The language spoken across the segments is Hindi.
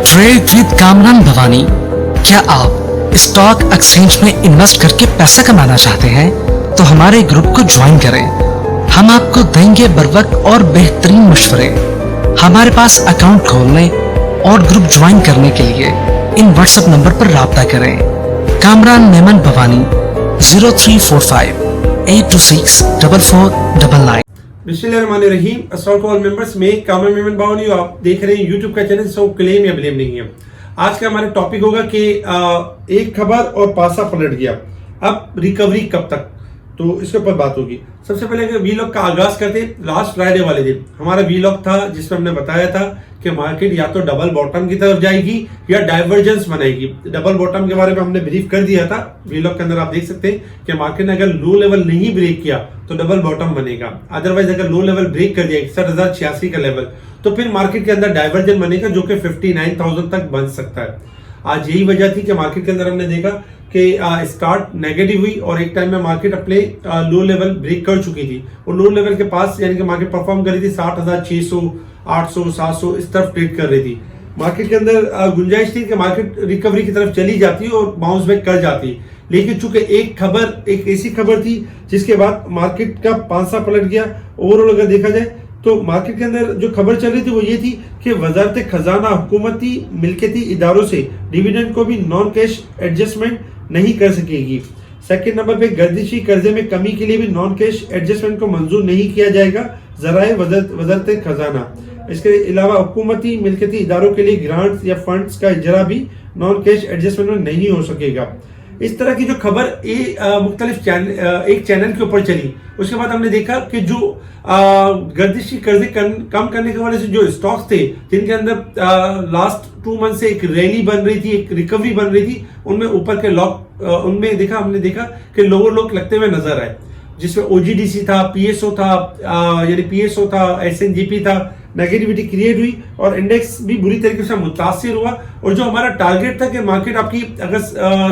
Trade with Kamran Bhavani. क्या आप स्टॉक एक्सचेंज में इन्वेस्ट करके पैसा कमाना चाहते हैं तो हमारे ग्रुप को ज्वाइन करें। हम आपको देंगे बर वक्त और बेहतरीन मशवरे। हमारे पास अकाउंट खोलने और ग्रुप ज्वाइन करने के लिए इन व्हाट्सएप नंबर पर राब्ता करें। कामरान मेमन भवानी 0345 826 4499। बिस्मिल्लाहिर्रहमानिर्रहीम। अस्सलाम वालेकुम मेंबर्स, में कामरान मेमन भवानी, आप देख रहे हैं यूट्यूब का चैनल। सो क्लेम या ब्लेम नहीं है। आज का हमारा टॉपिक होगा कि एक खबर और पासा पलट गया, अब रिकवरी कब तक, तो इसके ऊपर बात होगी। सबसे पहले वीलॉग का आगाज करते लास्ट फ्राइडे वाले दिन हमारा वीलॉग था जिसमें हमने बताया था कि मार्केट या तो डबल बॉटम की तरफ जाएगी या डाइवर्जेंस बनाएगी। डबल बॉटम के बारे में हमने ब्रीफ कर दिया था वीलॉग के अंदर, आप देख सकते हैं कि मार्केट ने अगर लो लेवल नहीं ब्रेक किया तो डबल बॉटम बनेगा। अदरवाइज अगर लो लेवल ब्रेक कर दिया 61,086 का लेवल, तो फिर मार्केट के अंदर डाइवर्जन बनेगा जो कि 59,000 तक बन सकता है। आज यही वजह थी कि मार्केट के अंदर हमने देखा कि स्टार्ट नेगेटिव हुई और एक टाइम में मार्केट अपने लो लेवल ब्रेक कर चुकी थी और लो लेवल के पास यानी कि मार्केट परफॉर्म कर रही थी 60,600, 800, 700 इस तरफ ट्रेड कर रही थी। मार्केट के अंदर गुंजाइश थी कि मार्केट रिकवरी की तरफ चली जाती और बाउंस बैक कर जाती, लेकिन चूंकि एक ऐसी खबर थी जिसके बाद मार्केट का पांसा पलट गया। ओवरऑल अगर देखा जाए तो मार्केट के अंदर जो खबर चल रही थी वो ये थी कि वजारत खजाना हुकूमती मिल्कियती इदारों से डिविडेंड को भी नॉन कैश एडजस्टमेंट नहीं कर सकेगी। सेकंड नंबर पे गर्दिशी कर्जे में कमी के लिए भी नॉन कैश एडजस्टमेंट को मंजूर नहीं किया जाएगा जराए वजारत खजाना। इसके अलावा हुकूमती मिल्कियती इदारों के लिए ग्रांट्स या फंड्स का इजरा भी नॉन कैश एडजस्टमेंट में नहीं हो सकेगा। इस तरह की जो खबर मुख्तलिफ एक चैनल के ऊपर चली, उसके बाद हमने देखा कि जो गर्दिशी कर्जे कम करने के वजह से जो स्टॉक्स थे जिनके अंदर लास्ट 2 मंथ से एक रैली बन रही थी, एक रिकवरी बन रही थी, उनमें ऊपर के लॉक हमने देखा कि लोअर लॉक लगते हुए नजर आए, जिसमें ओजीडीसी था, पीएसओ था, यानी पीएसओ था, एसएनजीपी था। नेगेटिविटी क्रिएट हुई और इंडेक्स भी बुरी तरीके से मुतासिर हुआ। और जो हमारा टारगेट था कि मार्केट आपकी अगर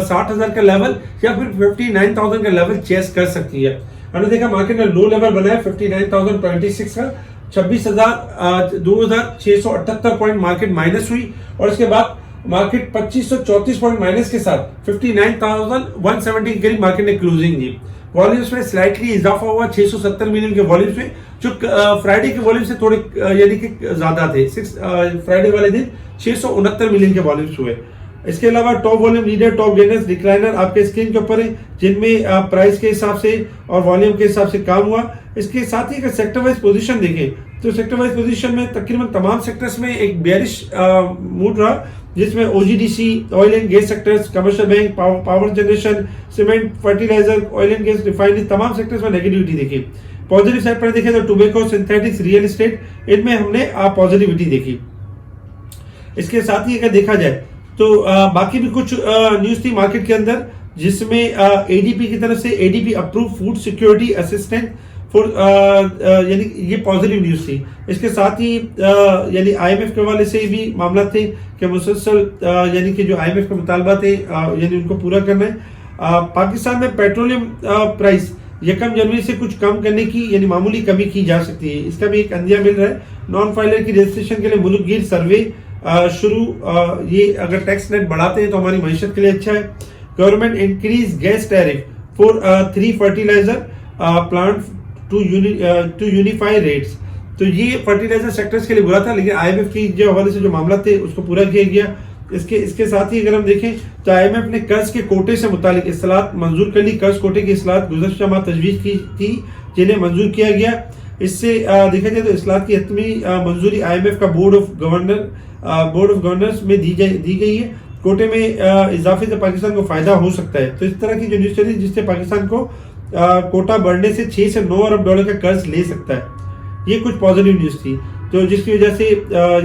60,000 का लेवल या फिर 59,000 का लेवल चेस कर सकती है, हमने देखा मार्केट ने लो लेवल बनाया 59,026 का। 26,678 पॉइंट मार्केट माइनस हुई और इसके बाद मार्केट 2,534 पॉइंट माइनस के साथ 59,170 के करीब मार्केट ने क्लोजिंग दी। वॉल्यूम्स में स्लाइटली इजाफा हुआ 670 मिलियन के वॉल्यूम्स में, जो फ्राइडे के वॉल्यूम से थोड़े यानी कि ज्यादा थे। फ्राइडे वाले दिन 669 मिलियन के वॉल्यूम्स हुए। इसके अलावा top volume leader, top gainers, decliner आपके स्क्रीन के ऊपर है, जिनमें प्राइस के हिसाब से और वॉल्यूम के हिसाब से काम हुआ। इसके साथ ही अगर सेक्टर वाइज पोजीशन देखें तो सेक्टर वाइज पोजीशन में तकरीबन तमाम सेक्टर्स में एक बेयरिश मूड रहा, जिसमें ओजीडीसी, oil and gas sectors, commercial bank, power generation, cement, fertiliser, oil and gas, refinery, तमाम सेक्टर्स में नेगेटिविटी देखी। पॉजिटिव साइड पर देखें तो टोबैको, सिंथेटिक्स, रियल एस्टेट, इनमें हमने पॉजिटिविटी देखी। इसके साथ ही अगर देखा जाए तो बाकी भी कुछ न्यूज थी मार्केट के अंदर, जिसमें एडीपी की तरफ से ADP approve food security assistant for यानी ये पॉजिटिव न्यूज थी। इसके साथ ही यानी आईएमएफ के हवाले से भी मामला थे कि मुसलसल यानी कि जो आईएमएफ के मुतालबा थे यानी उनको पूरा करना है। पाकिस्तान में पेट्रोलियम प्राइस 1 जनवरी से कुछ कम करने की यानी मामूली कमी की जा सकती है, इसका भी एक अंदिया मिल रहा है। नॉन फाइलर की रजिस्ट्रेशन के लिए मुल्कगीर सर्वे शुरू, ये अगर टैक्स नेट बढ़ाते हैं तो हमारी मईशत के लिए अच्छा है। Government increase gas tariff for 3 fertiliser plant to unify rates, तो ये फर्टिलाइजर सेक्टर्स के लिए बुरा था, लेकिन आईएमएफ की जो हवाले से जो मामला थे उसको पूरा किया गया। इसके साथ ही अगर हम देखें तो आईएमएफ ने कर्ज के कोटे से मुतालिक इस्लाहत मंजूर कर ली। कर्ज कोटे की इस्लाहत गुज़श्ता माह तजवीज़ की थी, जिन्हें मंजूर किया गया। इससे देखा जाए तो इस्लाहत की हतमी मंजूरी आईएमएफ का बोर्ड ऑफ गवर्नर्स में दी गई है। कोटे में इजाफे से पाकिस्तान को फायदा हो सकता है। तो इस तरह की जो न्यूज चली जिससे पाकिस्तान को कोटा बढ़ने से 6 से 9 अरब डॉलर का कर्ज ले सकता है, ये कुछ पॉजिटिव न्यूज थी, तो जिसकी वजह से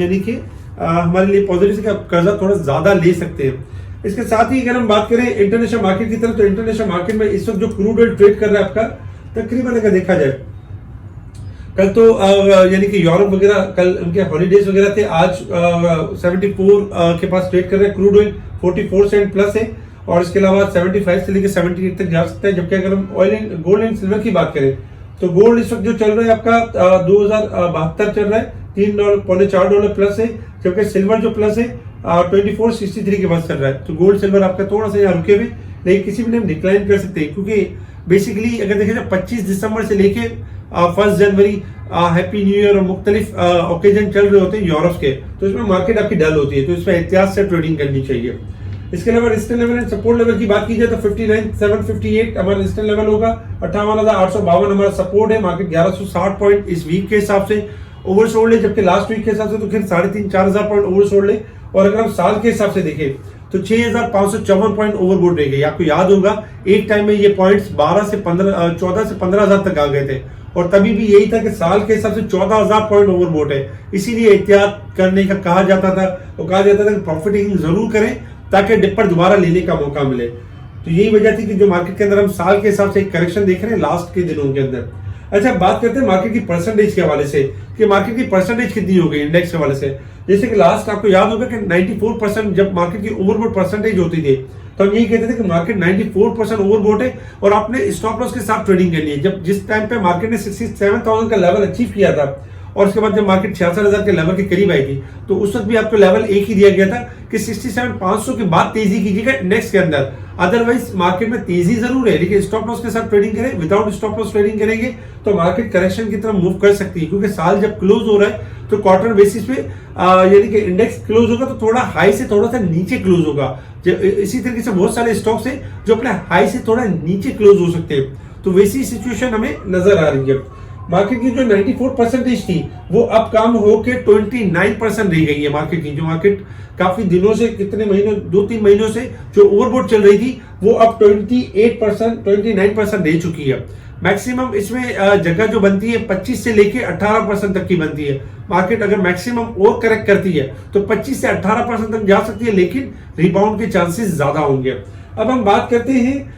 यानी कि हमारे लिए पॉजिटिव से कर्जा थोड़ा ज्यादा ले सकते हैं। इसके साथ ही अगर हम बात करें इंटरनेशनल मार्केट की तरफ, तो इंटरनेशनल मार्केट में इस वक्त जो क्रूड ऑयल ट्रेड कर रहा है आपका तकरीबन अगर देखा जाए, कल तो यानी कि यूरोप वगैरह कल उनके हॉलीडेज वगैरह थे, आज 74 के पास ट्रेड कर रहे हैं। क्रूड ऑयल 44 सेंट प्लस है और इसके अलावा 75 से लेकर 78 तक जा सकता है। जबकि अगर हम गोल्ड एंड सिल्वर की बात करें तो गोल्ड इस वक्त जो चल रहा है आपका 2072 चल रहा है, $3 $4 प्लस है, जबकि सिल्वर जो प्लस है 2463 के पास चल रहा है। तो गोल्ड सिल्वर आपका थोड़ा सा यहाँ रुके हुए, लेकिन किसी भी टाइम डिक्लाइन कर सकते हैं, क्योंकि बेसिकली अगर देखें तो 25 दिसंबर से लेके 1 जनवरी हैप्पी न्यू ईयर और मुख्तलिफ ओकेजन चल रहे होते हैं यूरोप के, तो इसमें मार्केट आपकी डल होती है, तो इसमें एहतियात से ट्रेडिंग करनी चाहिए। इसके अलावा resistance level and support level की बात की जाए तो 59,758 हमारा रेजिस्टेंस लेवल होगा, 58,852 हमारा सपोर्ट है। मार्केट 1160 पॉइंट इस वीक के हिसाब से ओवरसोल्ड है, जबकि लास्ट वीक के हिसाब से तो फिर 3,500-4,000 पॉइंट ओवरसोल्ड है। और अगर हम साल के हिसाब से देखें तो 6,554 पॉइंट ओवरबोट रह गए। आपको याद होगा एक टाइम में ये पॉइंट्स 14 से 15,000 तक आ गए थे, और तभी भी यही था कि साल के हिसाब से 14,000 पॉइंट ओवरबोट है। इसीलिए एहतियात करने का कहा जाता था, और कहा जाता था कि प्रॉफिटिंग जरूर करें ताकि डिप पर दोबारा लेने का मौका मिले। तो यही वजह थी कि जो मार्केट के अंदर हम साल के हिसाब से एक करेक्शन देख रहे हैं लास्ट के दिनों के अंदर। अच्छा, बात करते हैं मार्केट की परसेंटेज के हवाले से कि मार्केट की परसेंटेज कितनी हो गई इंडेक्स के हवाले से। जैसे कि लास्ट आपको याद होगा कि 94% जब मार्केट की ओवरबोट परसेंटेज होती थी तो हम यही कहते थे कि मार्केट 94% ओवरबोट है और आपने स्टॉप लॉस के साथ ट्रेडिंग करनी है। जब जिस टाइम पे मार्केट ने 67,000 का लेवल अचीव किया था और उसके बाद जब मार्केट 66,000 के लेवल के करीब आई थी, तो उस वक्त भी आपको लेवल एक ही दिया गया था कि 67,500 के बाद तेजी कीजिएगा इंडेक्स के अंदर। अदरवाइज मार्केट में तेजी जरूर है, लेकिन स्टॉप लॉस के साथ ट्रेडिंग करें। विदाउट स्टॉप लॉस ट्रेडिंग करेंगे तो मार्केट करेक्शन की तरफ मूव कर सकती है, क्योंकि साल जब क्लोज हो रहा है तो क्वार्टर बेसिस पे यानी कि इंडेक्स क्लोज होगा तो थोड़ा हाई से थोड़ा सा नीचे क्लोज होगा। इसी तरीके से बहुत सारे स्टॉक्स हैं जो अपने हाई से थोड़ा नीचे क्लोज हो सकते हैं, तो वैसी सिचुएशन हमें नजर आ रही है। मार्केट की जो 94% थी वो अब कम होकर 29% रह गई है। मार्केट की जो मार्केट काफी दिनों से, कितने महीनों, 2-3 महीनों से जो ओवरबोट चल रही थी वो अब 29% रह चुकी है। मैक्सिमम इसमें जगह जो बनती है 25 से लेके 18% तक की बनती है। मार्केट अगर मैक्सिमम और करेक्ट करती है तो 25 से 18% तक जा सकती है, लेकिन रिबाउंड के चांसेस ज्यादा होंगे। अब हम बात करते हैं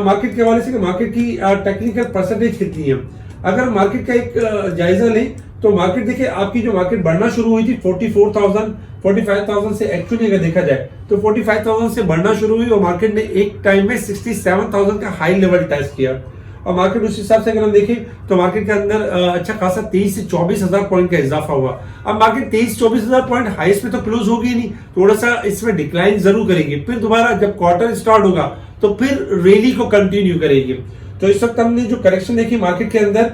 मार्केट के हवाले से कि मार्केट की टेक्निकल परसेंटेज कितनी है। अगर मार्केट का एक जायजा लें तो मार्केट देखिए, आपकी जो मार्केट बढ़ना शुरू हुई थी 45,000 से, एक्चुअली अगर देखा जाए तो 45,000 से बढ़ना शुरू हुई और मार्केट ने एक टाइम में 67,000 का हाई लेवल टेस्ट किया। और मार्केट उस हिसाब से अगर हम देखें तो मार्केट के अंदर अच्छा खासा 23 से 24,000 पॉइंट का इजाफा हुआ। अब मार्केट 23-24,000 पॉइंट हाईएस्ट पे तो क्लोज होगी नहीं, थोड़ा सा इसमें डिक्लाइन जरूर करेगी, फिर दोबारा जब क्वार्टर स्टार्ट होगा तो फिर रैली को कंटिन्यू करेगी। तो इस वक्त हमने जो करेक्शन देखी मार्केट के अंदर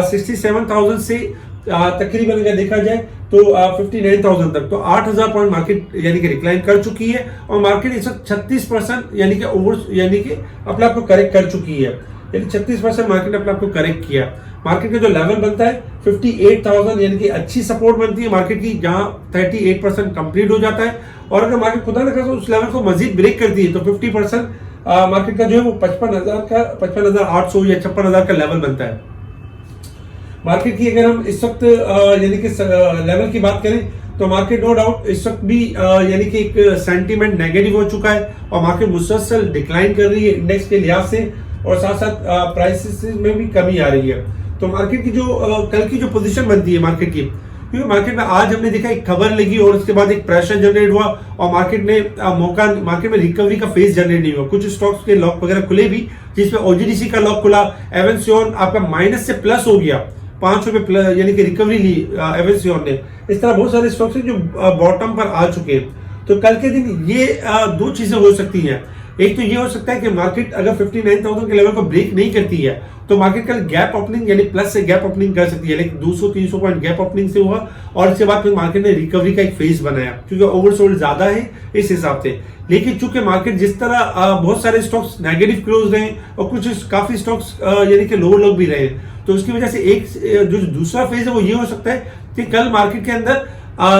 67,000 से तकरीबन अगर देखा जाए तो 59,000 तक, तो 8,000 पॉइंट मार्केट यानी कि डिक्लाइन कर चुकी है। और मार्केट इस वक्त 36% यानी कि अपने आप को करेक्ट कर चुकी है, यानी 36% मार्केट अपने आप को करेक्ट किया। मार्केट का जो लेवल बनता है 58,000 यानी कि अच्छी सपोर्ट बनती है मार्केट की, जहां 38% कंप्लीट हो जाता है। और अगर मार्केट खुदा न करे उस लेवल को मजीद ब्रेक करती है तो 50% मार्केट का जो है वो 55,800 या 56,000 का लेवल बनता है मार्केट की। अगर हम इस वक्त यानी कि लेवल की बात करें तो मार्केट नो डाउट इस वक्त भी यानी कि एक सेंटीमेंट नेगेटिव हो चुका है और मार्केट मुसलसल डिक्लाइन कर रही है इंडेक्स के लिहाज से, और साथ साथ प्राइसेस में भी कमी आ रही है। तो मार्केट की जो कल की जो पोजीशन बनती है मार्केट की, क्योंकि मार्केट में आज हमने देखा एक खबर लगी और उसके बाद एक प्रेशर जनरेट हुआ और मार्केट में रिकवरी का फेज जनरेट नहीं हुआ। कुछ स्टॉक्स के लॉक वगैरह खुले भी, जिसमें ओजीडीसी का लॉक खुला, एवेंसियन आपका माइनस से प्लस हो गया, 5 रुपए यानी कि रिकवरी ली एवेंसियन ने। इस तरह बहुत सारे स्टॉक्स हैं जो बॉटम पर आ चुके हैं। तो कल के दिन ये दो चीजें हो सकती हैं। एक तो ये हो सकता है कि मार्केट अगर 59,000 के लेवल को ब्रेक नहीं करती है तो मार्केट कल गैप ओपनिंग यानी प्लस से गैप ओपनिंग कर सकती है, लेकिन 200-300 पॉइंट गैप ओपनिंग से हुआ और इसके बाद फिर मार्केट ने रिकवरी का एक फेज बनाया, क्योंकि ओवरसोल्ड ज्यादा है इस हिसाब से। लेकिन चूंकि मार्केट जिस तरह बहुत सारे स्टॉक्स नेगेटिव क्लोज रहे और कुछ काफी स्टॉक्स यानी कि लोअर लोग भी रहे, तो उसकी वजह से एक जो दूसरा फेज है वो ये हो सकता है कि कल मार्केट के अंदर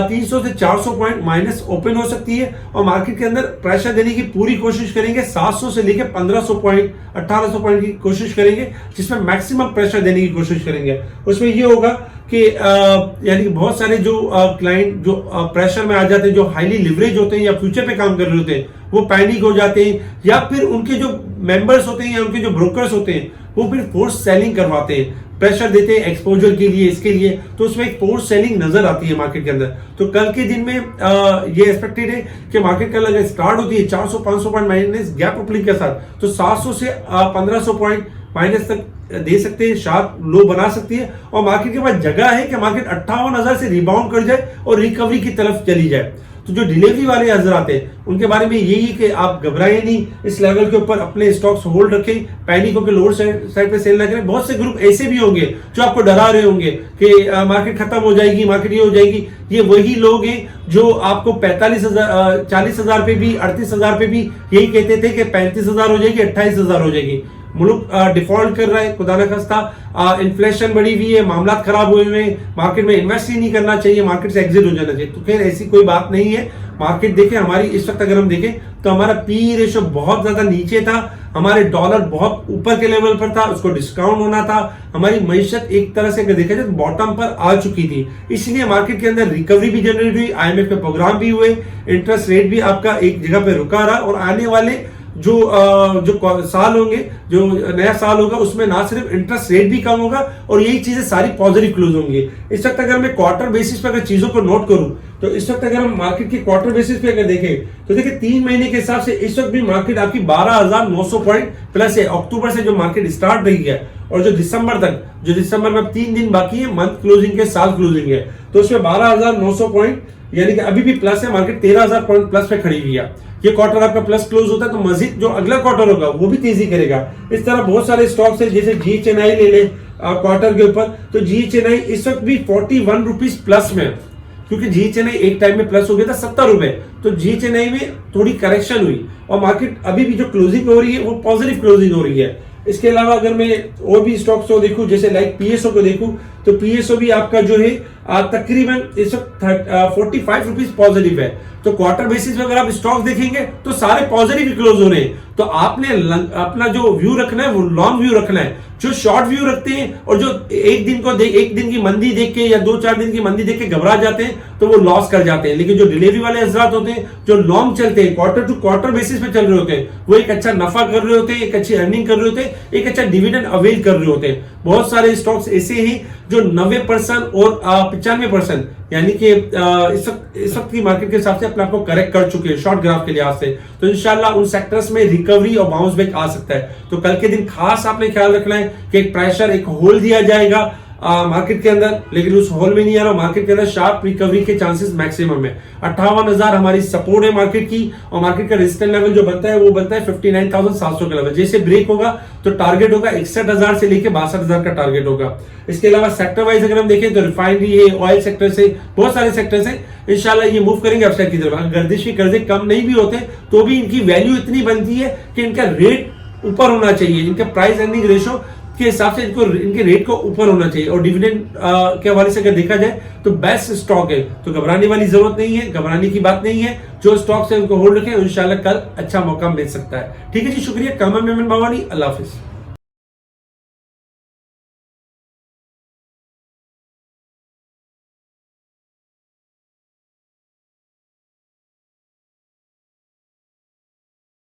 300 से 400 पॉइंट माइनस ओपन हो सकती है और मार्केट के अंदर प्रेशर देने की पूरी कोशिश करेंगे। 700 से लेकर 1500 पॉइंट 1800 पॉइंट की कोशिश करेंगे, जिसमें मैक्सिमम प्रेशर देने की कोशिश करेंगे। उसमें ये होगा कि यानी कि बहुत सारे जो क्लाइंट जो प्रेशर में आ जाते हैं, जो हाईली लिवरेज होते हैं या फ्यूचर पे काम कर रहे होते हैं, वो पैनिक हो जाते हैं, या फिर उनके जो मेंबर्स होते हैं या उनके जो ब्रोकर्स होते हैं वो फिर फोर्स सेलिंग करवाते हैं, प्रेशर देते हैं एक्सपोजर के लिए, इसके लिए। तो उसमें एक फोर्स सेलिंग नजर आती है मार्केट के अंदर। तो कल के दिन में ये एक्सपेक्टेड है कि मार्केट कल अगर स्टार्ट होती है 400-500 पॉइंट माइनस गैप ओपनिंग के साथ, तो 700 से 1500 पॉइंट माइनस तक दे सकते हैं, शार्प लो बना सकती है। और मार्केट के पास जगह है कि मार्केट 58,000 से रिबाउंड कर जाए और रिकवरी की तरफ चली जाए। तो जो डिलीवरी वाले हजरात हैं उनके बारे में यही है कि आप घबराएं नहीं, इस लेवल के ऊपर अपने स्टॉक्स होल्ड रखें, पैनिक होकर लोअर साइड पे सेल ना करें। बहुत से ग्रुप ऐसे भी होंगे जो आपको डरा रहे होंगे कि मार्केट खत्म हो जाएगी, मार्केट ये हो जाएगी। ये वही लोग हैं जो आपको 45,000 40,000 पे भी 38,000 पे भी यही कहते थे कि 35,000 हो जाएगी, 28,000 हो जाएगी। मुल्क डिफॉल्ट कर रहा है, खुदा न खास्ता इन्फ्लेशन बढ़ी हुई है, मामला खराब हुए हुए हैं, मार्केट में इन्वेस्ट ही नहीं करना चाहिए, मार्केट से एग्जिट हो जाना चाहिए। तो खैर ऐसी कोई बात नहीं है। मार्केट देखें हमारी इस वक्त अगर हम देखें तो हमारा पी रेशो बहुत ज्यादा नीचे था, हमारे डॉलर बहुत ऊपर के लेवल पर था, उसको डिस्काउंट होना था, हमारी मईशत एक तरह से अगर देखा जाए तो बॉटम पर आ चुकी थी। इसलिए मार्केट के अंदर रिकवरी भी जनरेट हुई, आईएमएफ के प्रोग्राम भी हुए, इंटरेस्ट रेट भी आपका एक जगह पे रुका रहा और आने वाले जो साल होंगे, जो नया साल होगा उसमें ना सिर्फ इंटरेस्ट रेट भी कम होगा और यही चीजें सारी पॉजिटिव क्लोज होंगी। इस वक्त अगर मैं क्वार्टर बेसिस पे अगर चीजों को नोट करूं तो इस वक्त अगर हम मार्केट की क्वार्टर बेसिस पे अगर देखें तो देखिए 3 महीने के हिसाब से इस वक्त भी मार्केट आपकी 12,900 पॉइंट प्लस है। अक्टूबर से जो मार्केट स्टार्ट रही है और जो दिसंबर तक, जो दिसंबर में 3 दिन बाकी है मंथ क्लोजिंग के, साल क्लोजिंग है, तो उसमें 12,900 पॉइंट यानी कि अभी भी प्लस है, मार्केट 13,000 पॉइंट प्लस पे खड़ी हुई है। ये क्वार्टर आपका प्लस क्लोज होता है तो मजीद जो अगला क्वार्टर होगा वो भी तेजी करेगा। इस तरह बहुत सारे स्टॉक्स है, जैसे GHNI ले ले क्वार्टर के ऊपर, तो GHNI इस वक्त भी 41 रुपीज प्लस में, क्योंकि GHNI एक टाइम में प्लस हो गया था 70 रुपए, तो GHNI में थोड़ी करेक्शन हुई और मार्केट अभी भी जो क्लोजिंग हो रही है वो पॉजिटिव क्लोजिंग हो रही है। इसके अलावा अगर मैं और भी स्टॉक्स को देखूं, जैसे लाइक PSO को देखूं, तो PSO भी आपका जो है तकरीबन इस वक्त 45 रुपीज पॉजिटिव है। तो क्वार्टर बेसिस पे अगर आप स्टॉक देखेंगे तो सारे पॉजिटिव क्लोज हो रहे हैं। तो आपने अपना जो व्यू रखना है वो लॉन्ग व्यू रखना है। जो शॉर्ट व्यू रखते हैं और जो एक दिन की मंदी देख के या 2-4 दिन की मंदी देख के घबरा जाते हैं तो वो लॉस कर जाते हैं। लेकिन जो डिलीवरी वाले हजरात होते हैं, जो लॉन्ग चलते हैं, क्वार्टर टू क्वार्टर बेसिस पे चल रहे होते हैं, वो एक अच्छा नफा कर रहे होते हैं, एक अच्छी अर्निंग कर रहे होते हैं, एक अच्छा डिविडेंड अवेल कर रहे होते हैं। बहुत सारे स्टॉक्स ऐसे हैं जो 90% और 95% यानी कि इस वक्त की मार्केट के हिसाब से अपने आप को करेक्ट कर चुके हैं शॉर्ट ग्राफ के लिहाज से। तो इंशाल्लाह उन सेक्टर्स में रिकवरी और बाउंस बैक आ सकता है। तो कल के दिन खास आपने ख्याल रखना है कि एक प्रेशर, एक होल दिया जाएगा मार्केट के अंदर, लेकिन उस होल में नहीं आ रहा, मार्केट के अंदर शार्प रिकवरी के चांसेस मैक्सिमम है। 58,000 हमारी सपोर्ट है मार्केट की, और मार्केट का रेजिस्टेंस लेवल जो बनता है वो बनता है 59,700 का लेवल। जैसे ब्रेक होगा तो टारगेट होगा 61,000 से लेके 62,000 का टारगेट होगा। इसके अलावा सेक्टर वाइज अगर हम देखें तो रिफाइनरी है, ऑयल सेक्टर से, बहुत सारे सेक्टर्स हैं, इंशाल्लाह ये मूव करेंगे अपसाइड की तरफ। अगर गर्दिश के कर्जे कम नहीं भी होते तो भी इनकी वैल्यू इतनी बनती है कि इनका रेट ऊपर होना चाहिए, इनका प्राइस अर्निंग रेशो के हिसाब से इनके रेट को ऊपर होना चाहिए। और डिविडेंड के हवाले से अगर देखा जाए तो बेस्ट स्टॉक है, तो घबराने वाली जरूरत नहीं है, घबराने की बात नहीं है। जो स्टॉक्स है उनको होल्ड रखें, इंशाल्लाह कल अच्छा मौका मिल सकता है। ठीक है जी, शुक्रिया। कामा मेमन भवानी, अल्लाह हाफिज।